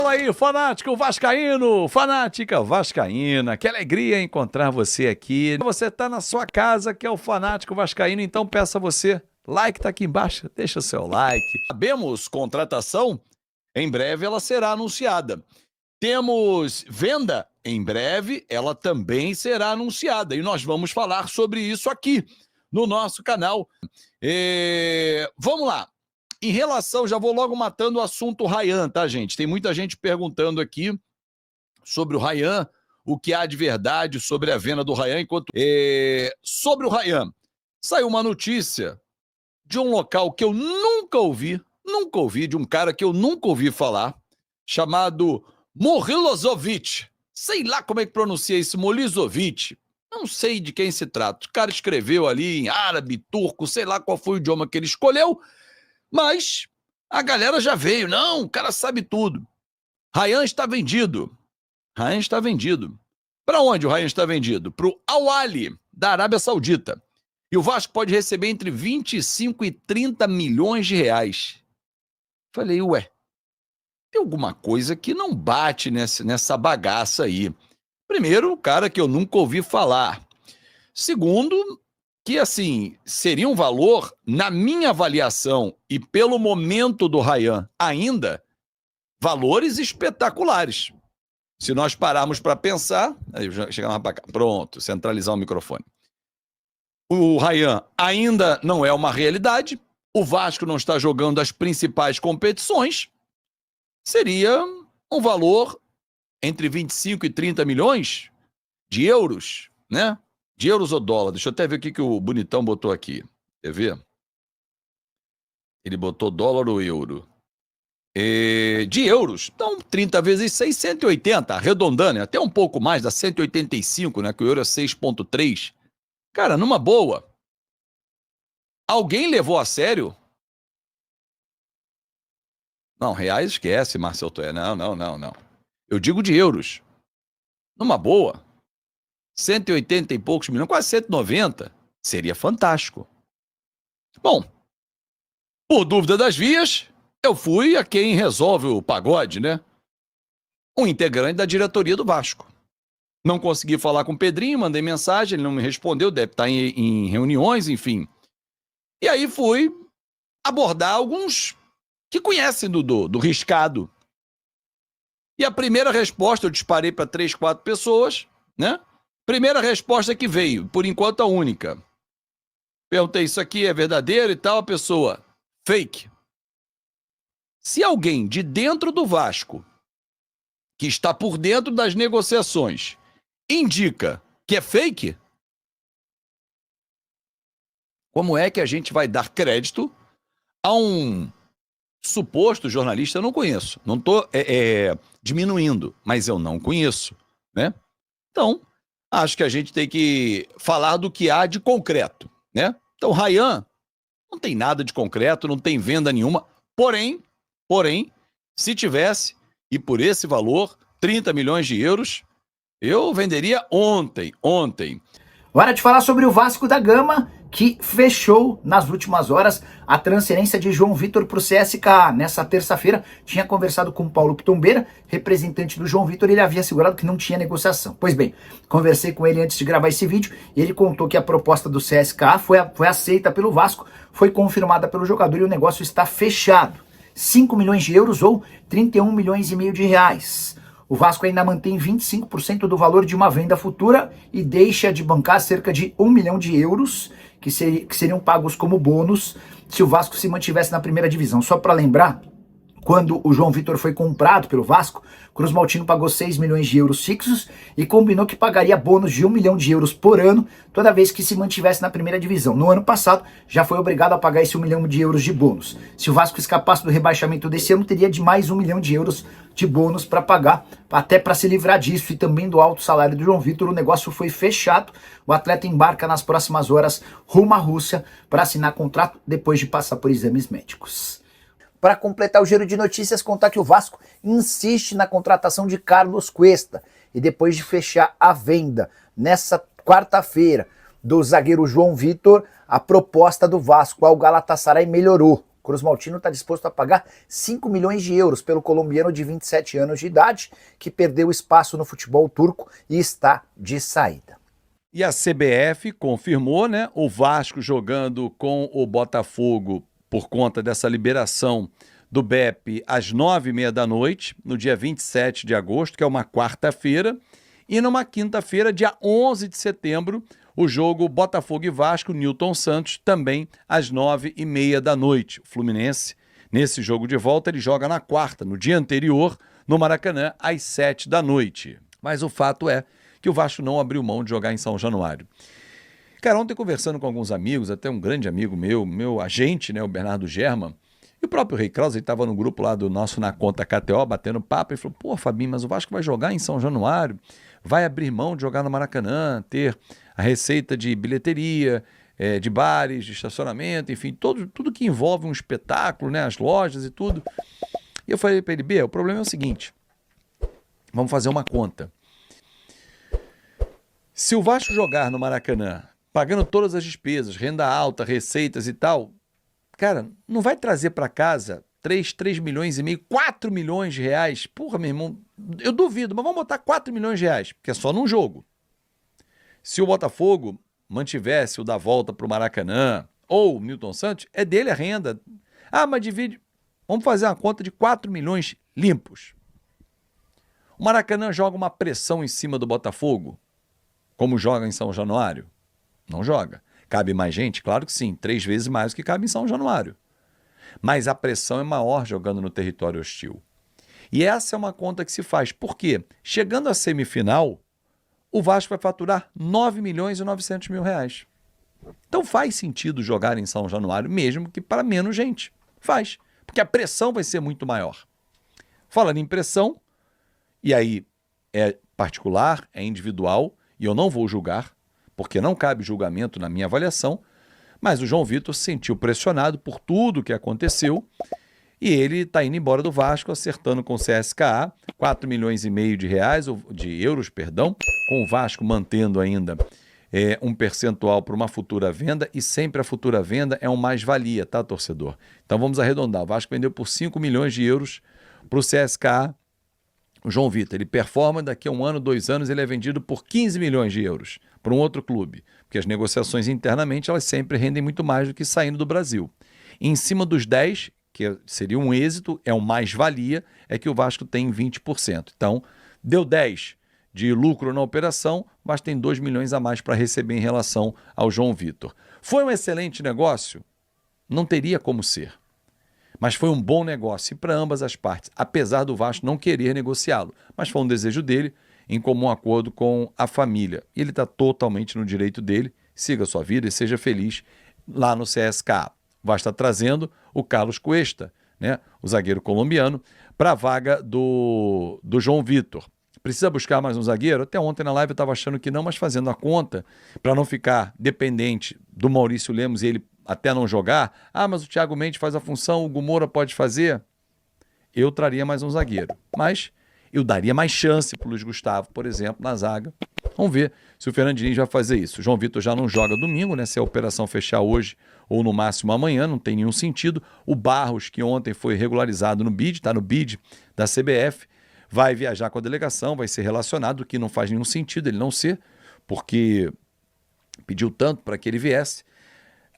Fala aí, fanático vascaíno, fanática vascaína, que alegria encontrar você aqui. Você tá na sua casa, que é o fanático vascaíno, então peço a você, like tá aqui embaixo, deixa o seu like. Sabemos contratação? Em breve ela será anunciada. Temos venda? Em breve ela também será anunciada e nós vamos falar sobre isso aqui no nosso canal. Vamos lá. Em relação, já vou logo matando o assunto Ryan, tá, gente? Tem muita gente perguntando aqui sobre o Ryan, o que há de verdade sobre a venda do Ryan. Sobre o Ryan, saiu uma notícia de um local que eu nunca ouvi, de um cara que eu nunca ouvi falar, chamado Morilozovic. Sei lá como é que pronuncia isso, Morilozovic. Não sei de quem se trata. O cara escreveu ali em árabe, turco, sei lá qual foi o idioma que ele escolheu, mas a galera já veio. Não, o cara sabe tudo. Ryan está vendido. Ryan está vendido. Para onde o Ryan está vendido? Para o Al Ahly, da Arábia Saudita. E o Vasco pode receber entre 25 e 30 milhões de reais. Falei, ué, tem alguma coisa que não bate nessa bagaça aí. Primeiro, o cara que eu nunca ouvi falar. Segundo, que assim, seria um valor, na minha avaliação, e pelo momento do Ryan ainda, valores espetaculares. Se nós pararmos para pensar, aí chegamos para cá, pronto, centralizar o microfone. O Ryan ainda não é uma realidade, o Vasco não está jogando as principais competições, seria um valor entre 25 e 30 milhões de euros, né? De euros ou dólar. Deixa eu até ver o que o bonitão botou aqui. Quer ver? Ele botou dólar ou euro. De euros. Então, 30 vezes 6, 180. Arredondando, né? Até um pouco mais, dá 185, né? Que o euro é 6,3. Cara, numa boa. Alguém levou a sério? Não, reais esquece, Marcelo Toé. Não. Eu digo de euros. Numa boa. 180 e poucos milhões, quase 190. Seria fantástico. Bom, por dúvida das vias, eu fui a quem resolve o pagode, né? Um integrante da diretoria do Vasco. Não consegui falar com o Pedrinho, mandei mensagem, ele não me respondeu, deve estar em reuniões, enfim. E aí fui abordar alguns que conhecem do riscado. E a primeira resposta, eu disparei para 3, 4 pessoas, né? Primeira resposta que veio, por enquanto a única. Perguntei, isso aqui é verdadeiro e tal, a pessoa, fake. Se alguém de dentro do Vasco, que está por dentro das negociações, indica que é fake, como é que a gente vai dar crédito a um suposto jornalista? Eu não conheço, não estou diminuindo, mas eu não conheço, né? Então, acho que a gente tem que falar do que há de concreto, né? Então, Ryan não tem nada de concreto, não tem venda nenhuma, porém, se tivesse, e por esse valor, 30 milhões de euros, eu venderia ontem. Hora de falar sobre o Vasco da Gama, que fechou nas últimas horas a transferência de João Vitor para o CSKA. Nessa terça-feira, tinha conversado com o Paulo Pitombeira, representante do João Vitor, e ele havia assegurado que não tinha negociação. Pois bem, conversei com ele antes de gravar esse vídeo, e ele contou que a proposta do CSKA foi aceita pelo Vasco, foi confirmada pelo jogador e o negócio está fechado. 5 milhões de euros ou 31 milhões e meio de reais. O Vasco ainda mantém 25% do valor de uma venda futura e deixa de bancar cerca de 1 milhão de euros que seriam pagos como bônus se o Vasco se mantivesse na primeira divisão. Só para lembrar, quando o João Vitor foi comprado pelo Vasco, Cruz Maltino pagou 6 milhões de euros fixos e combinou que pagaria bônus de 1 milhão de euros por ano toda vez que se mantivesse na primeira divisão. No ano passado, já foi obrigado a pagar esse 1 milhão de euros de bônus. Se o Vasco escapasse do rebaixamento desse ano, teria de mais 1 milhão de euros de bônus para pagar, até para se livrar disso e também do alto salário do João Vitor. O negócio foi fechado, o atleta embarca nas próximas horas rumo à Rússia para assinar contrato depois de passar por exames médicos. Para completar o giro de notícias, contar que o Vasco insiste na contratação de Carlos Cuesta. E depois de fechar a venda nessa quarta-feira do zagueiro João Vitor, a proposta do Vasco ao Galatasaray melhorou. Cruz Maltino está disposto a pagar 5 milhões de euros pelo colombiano de 27 anos de idade, que perdeu espaço no futebol turco e está de saída. E a CBF confirmou, né, o Vasco jogando com o Botafogo por conta dessa liberação do BEP às 9h30 da noite, no dia 27 de agosto, que é uma quarta-feira, e numa quinta-feira, dia 11 de setembro, o jogo Botafogo e Vasco, Newton Santos, também às 9h30 da noite. O Fluminense, nesse jogo de volta, ele joga na quarta, no dia anterior, no Maracanã, às 7 da noite. Mas o fato é que o Vasco não abriu mão de jogar em São Januário. Cara, ontem conversando com alguns amigos, até um grande amigo meu agente, né, o Bernardo German, e o próprio Rei Krause, ele estava no grupo lá do nosso Na Conta KTO, batendo papo, e falou, pô, Fabinho, mas o Vasco vai jogar em São Januário, vai abrir mão de jogar no Maracanã, ter a receita de bilheteria, de bares, de estacionamento, enfim, tudo que envolve um espetáculo, né, as lojas e tudo. E eu falei para ele, B, o problema é o seguinte, vamos fazer uma conta. Se o Vasco jogar no Maracanã, pagando todas as despesas, renda alta, receitas e tal, cara, não vai trazer para casa 3 milhões e meio, 4 milhões de reais. Porra, meu irmão, eu duvido, mas vamos botar 4 milhões de reais, porque é só num jogo. Se o Botafogo mantivesse o da volta para o Maracanã, ou o Newton Santos, é dele a renda. Ah, mas divide. Vamos fazer uma conta de 4 milhões limpos. O Maracanã joga uma pressão em cima do Botafogo, como joga em São Januário? Não joga. Cabe mais gente? Claro que sim, 3 vezes mais do que cabe em São Januário. Mas a pressão é maior jogando no território hostil. E essa é uma conta que se faz. Por quê? Chegando à semifinal, o Vasco vai faturar 9 milhões e 900 mil reais. Então faz sentido jogar em São Januário, mesmo que para menos gente. Faz, porque a pressão vai ser muito maior. Falando em pressão, e aí é particular, é individual, e eu não vou julgar, porque não cabe julgamento na minha avaliação, mas o João Vitor se sentiu pressionado por tudo que aconteceu e ele está indo embora do Vasco, acertando com o CSKA 4 milhões e meio de reais, de euros, perdão, com o Vasco mantendo ainda um percentual para uma futura venda, e sempre a futura venda é um mais-valia, tá, torcedor? Então vamos arredondar, o Vasco vendeu por 5 milhões de euros para o CSKA, o João Vitor, ele performa, daqui a 1 ano, 2 anos, ele é vendido por 15 milhões de euros para um outro clube, porque as negociações internamente elas sempre rendem muito mais do que saindo do Brasil. E em cima dos 10, que seria um êxito, é um mais-valia, é que o Vasco tem 20%. Então, deu 10 de lucro na operação, o Vasco tem 2 milhões a mais para receber em relação ao João Vitor. Foi um excelente negócio? Não teria como ser. Mas foi um bom negócio para ambas as partes, apesar do Vasco não querer negociá-lo. Mas foi um desejo dele, em comum acordo com a família. E ele está totalmente no direito dele, siga a sua vida e seja feliz lá no CSKA. O Vasco está trazendo o Carlos Cuesta, né, o zagueiro colombiano, para a vaga do João Vitor. Precisa buscar mais um zagueiro? Até ontem na live eu estava achando que não, mas fazendo a conta, para não ficar dependente do Maurício Lemos e ele até não jogar, mas o Thiago Mendes faz a função, o Hugo Moura pode fazer, eu traria mais um zagueiro. Mas eu daria mais chance para o Luiz Gustavo, por exemplo, na zaga. Vamos ver se o Fernando Diniz vai fazer isso. O João Vitor já não joga domingo, né? Se a operação fechar hoje ou no máximo amanhã, não tem nenhum sentido. O Barros, que ontem foi regularizado no BID, está no BID da CBF, vai viajar com a delegação, vai ser relacionado, o que não faz nenhum sentido ele não ser, porque pediu tanto para que ele viesse.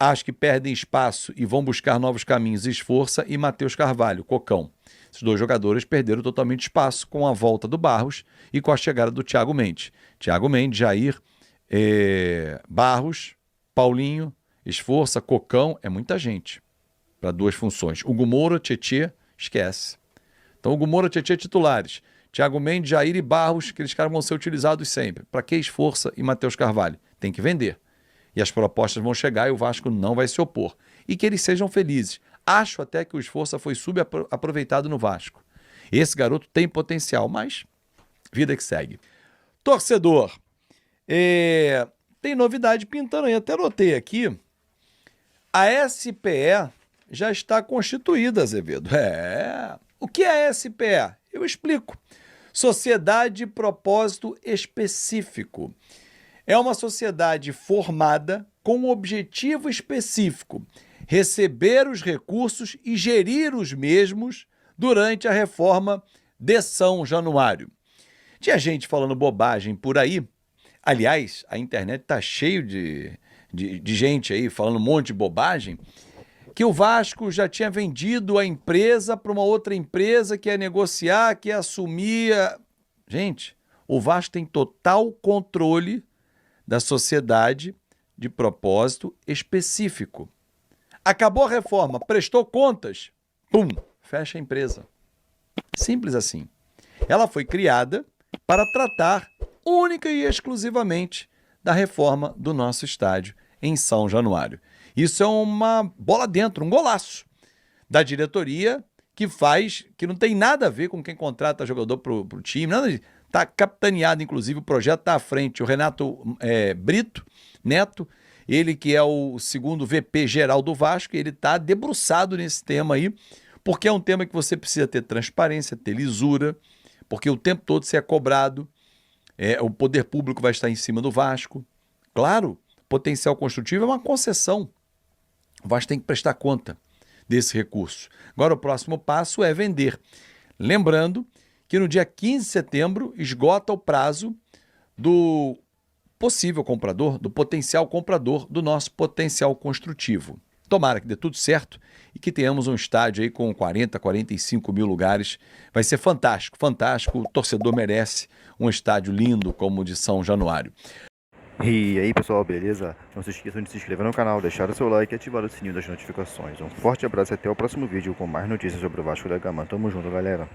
Acho que perdem espaço e vão buscar novos caminhos, Esforça e Matheus Carvalho, Cocão. Esses 2 jogadores perderam totalmente espaço com a volta do Barros e com a chegada do Thiago Mendes. Thiago Mendes, Jair, Barros, Paulinho, Esforça, Cocão, é muita gente para 2 funções. Hugo Moura, Tietê, esquece. Então, Hugo Moura, Tietê titulares. Thiago Mendes, Jair e Barros, aqueles caras vão ser utilizados sempre. Para que Esforça e Matheus Carvalho? Tem que vender. E as propostas vão chegar e o Vasco não vai se opor. E que eles sejam felizes. Acho até que o Esforça foi subaproveitado no Vasco. Esse garoto tem potencial, mas vida que segue. Torcedor, tem novidade pintando aí. Até anotei aqui. A SPE já está constituída, Azevedo. O que é a SPE? Eu explico. Sociedade de Propósito Específico. É uma sociedade formada com um objetivo específico: receber os recursos e gerir os mesmos durante a reforma de São Januário. Tinha gente falando bobagem por aí. Aliás, a internet está cheio de gente aí falando um monte de bobagem, que o Vasco já tinha vendido a empresa para uma outra empresa que ia negociar, que ia assumir. Gente, o Vasco tem total controle da sociedade de propósito específico. Acabou a reforma, prestou contas, pum, fecha a empresa. Simples assim. Ela foi criada para tratar única e exclusivamente da reforma do nosso estádio em São Januário. Isso é uma bola dentro, um golaço da diretoria que não tem nada a ver com quem contrata jogador para o time, nada disso. Está capitaneado, inclusive, o projeto está à frente. O Renato Brito Neto, ele que é o segundo VP geral do Vasco, ele está debruçado nesse tema aí, porque é um tema que você precisa ter transparência, ter lisura, porque o tempo todo você é cobrado, o poder público vai estar em cima do Vasco. Claro, potencial construtivo é uma concessão. O Vasco tem que prestar conta desse recurso. Agora o próximo passo é vender. Lembrando que no dia 15 de setembro esgota o prazo do possível comprador, do potencial comprador do nosso potencial construtivo. Tomara que dê tudo certo e que tenhamos um estádio aí com 40, 45 mil lugares. Vai ser fantástico, fantástico. O torcedor merece um estádio lindo como o de São Januário. E aí pessoal, beleza? Não se esqueçam de se inscrever no canal, deixar o seu like e ativar o sininho das notificações. Um forte abraço e até o próximo vídeo com mais notícias sobre o Vasco da Gama. Tamo junto, galera.